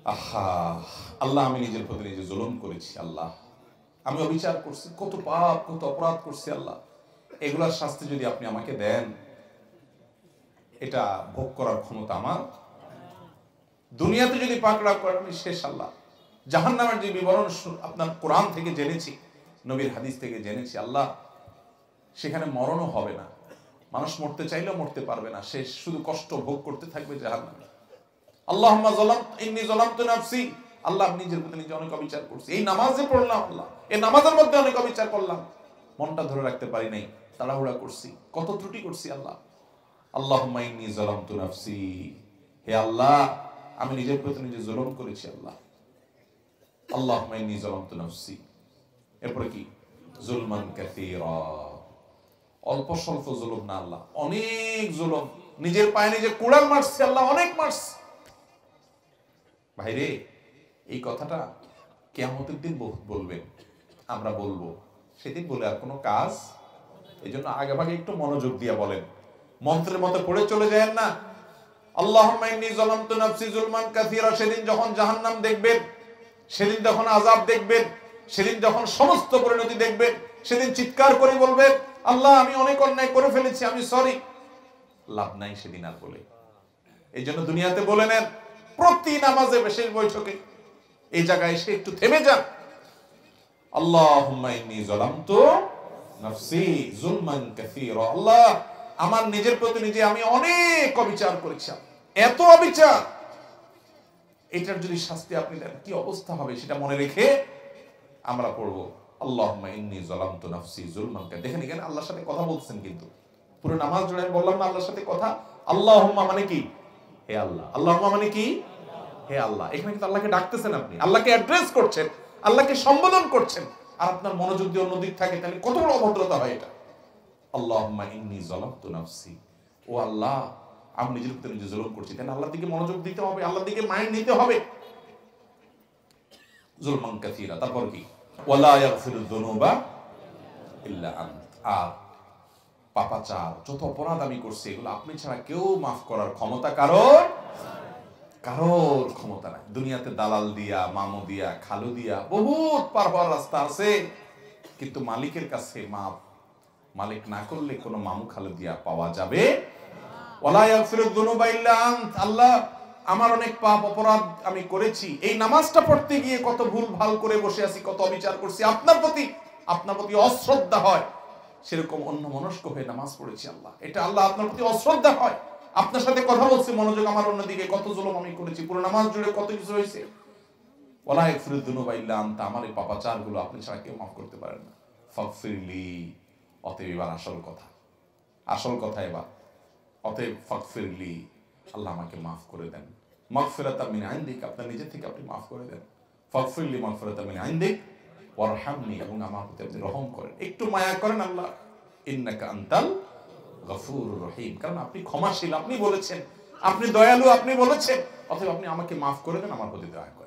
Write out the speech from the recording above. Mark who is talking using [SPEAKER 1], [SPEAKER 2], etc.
[SPEAKER 1] আহা আল্লাহ, আমি নিজের প্রতি নিজে জুলুম করেছি। আল্লাহ, আমি অবিচার করছি, কত পাপ কত অপরাধ করছি। আল্লাহ, এগুলার শাস্তি যদি আপনি আমাকে দেন, এটা ভোগ করার ক্ষমতা আমার। দুনিয়াতে যদি পাকড়াও করেন আমি শেষ। আল্লাহ, জাহান্নামের যে বিবরণ আপনার কোরআন থেকে জেনেছি, নবীর হাদিস থেকে জেনেছি, আল্লাহ সেখানে মরণও হবে না, মানুষ মরতে চাইলেও মরতে পারবে না, সে শুধু কষ্ট ভোগ করতে থাকবে জাহান্নামে। আল্লাহুম্মা ইন্নী যালামতু নাফসি, আল্লাহ নিজের প্রতি নিজে অনেক অবিচার করছি। এই নামাজে পড়লাম, আল্লাহ এই নামাজের মধ্যে অনেক অবিচার করলাম, মনটা ধরে রাখতে পারি নাই, তাড়াহুড়া করছি, কত ত্রুটি করছি। আল্লাহ, আল্লাহুম্মা ইন্নী যালামতু নাফসি, হে আল্লাহ আমি নিজের প্রতি নিজে জুলুম করেছি। আল্লাহ, আল্লাহুম্মা ইন্নী যালামতু নাফসি, এরপরে কি? জুলমান কাসীরা, অল্প স্বল্প জুলুম না আল্লাহ, অনেক জুলুম, নিজের পায়ে নিজে কুড়াল মারছি আল্লাহ, অনেক মারছি। ভাইরে, এই কথাটা কিয়ামতের দিন বলবেন, আমরা বলবো, সেদিন বলে আর কোনো কাজ। এই জন্য আগে ভাগে একটু মনোযোগ দিয়ে বলেন, মন্ত্রের মতো পড়ে চলে যায় না। আল্লাহুম্মা ইন্নী যালামতু নাফসি যুলমান কাসীরা, সেদিন যখন জাহান্নাম দেখবেন, সেদিন যখন আযাব দেখবেন, সেদিন যখন সমস্ত পরিণতি দেখবেন, সেদিন চিৎকার করে বলবেন, আল্লাহ আমি অনেক অন্যায় করে ফেলেছি, আমি সরি। লাভ নাই সেদিন আর বলে। এই জন্য দুনিয়াতে বলে নেন, প্রতি নামাজে শেষ বৈঠকে এই জায়গায় এসে একটু থেমে যান। আল্লাহুম্মা ইন্নী যালামতু নাফসি যুলমান কাসীরা, আল্লাহ আমার নিজের প্রতি নিজে আমি অনেক অবিচার করেছি, এত অবিচার, এটার যদি শাস্তি আপনি দেন কি অবস্থা হবে সেটা মনে রেখে আমরা পড়বো আল্লাহুম্মা ইন্নী যালামতু নাফসি যুলমান কাসীরা। দেখেন এখানে আল্লাহর সাথে কথা বলছেন, কিন্তু পুরো নামাজ জুড়ে বললাম না আল্লাহর সাথে কথা। আল্লাহুম্মা মানে কি? হে আল্লাহ। আল্লাহুম্মা মানে কি? হে আল্লাহ। এখানে কিন্তু আল্লাহকে ডাকতেছেন, আপনি আল্লাহকে অ্যাড্রেস করছেন, আল্লাহকে সম্বোধন করছেন, আর আপনার মনোযোগ দিয়ে অন্যদিক থাকে, তাহলে কত বড় অভদ্রতা হয় এটা। আল্লাহুম্মা ইন্নী যালামতু নাফসি, ও আল্লাহ আমি নিজের প্রতি নিজে জুলুম করছি। তাহলে আল্লাহর দিকে মনোযোগ দিতে হবে, আল্লাহর দিকে মাইন্ড নিতে হবে। যুলমান কাসীরা, তারপর কি? ওয়ালা ইয়াগফিরুয যুনুবা ইল্লা আনত, আর পাপাচার যত অপরাধ আমি করছি এগুলো আপনি ছাড়া কেউ মাফ করার ক্ষমতা কারোর ক্ষমতা নাই। দুনিয়াতে দালাল দিয়া, মামু দিয়া, খালু দিয়া বহুত পার হওয়ার রাস্তা আছে, কিন্তু মালিকের কাছে মাফ মালিক না করলে কোনো মামু খালু দিয়া পাওয়া যাবে। ওয়ালা ইয়াগফিরুয যুনুবা ইল্লা আনত, আল্লাহ আমার অনেক পাপ অপরাধ আমি করেছি, এই নামাজটা পড়তে গিয়ে কত ভুল ভাল করে বসে আছি, কত অবিচার করছি, আপনার প্রতি অশ্রদ্ধা হয়, সেরকম অন্য মনস্ক হয়ে নামাজ পড়েছি। আল্লাহ, এটা আল্লাহ আপনার প্রতি অশ্রদ্ধা হয়। আপনার সাথে কথা বলছি, মনোযোগ আমার অন্যদিকে, কত জুলুম আমি করেছি, পুরো নামাজ জুড়ে কত কিছু হয়েছে। ওয়ালা ইয়াগফিরুয যুনুবা ইল্লা আনতা, আমার এই পাপাচার গুলো আপনি ছাড়া কেউ মাফ করতে পারেন না। ফাগফিরলি, অতএব এবার আসল কথা এবার, অতএব ফাগফিরলি, আল্লাহ আমাকে মাফ করে দেন। মাগফিরাতাম মিন ইনদিক, আপনার নিজে থেকে আপনি মাফ করে দেন। ফাগফিরলি মাগফিরাতাম মিন ইনদিক ওয়ারহামনি, এবং আমার প্রতি আপনি রহম করেন, একটু মায়া করেন আল্লাহ। ইন্নাকা আনতাল গফুরুর রহিম, কারণ আপনি ক্ষমাশীল, আপনি বলেছেন, আপনি দয়ালু, আপনি বলেছেন, অতএব আপনি আমাকে মাফ করে দেন, আমার প্রতি দয়া করেন।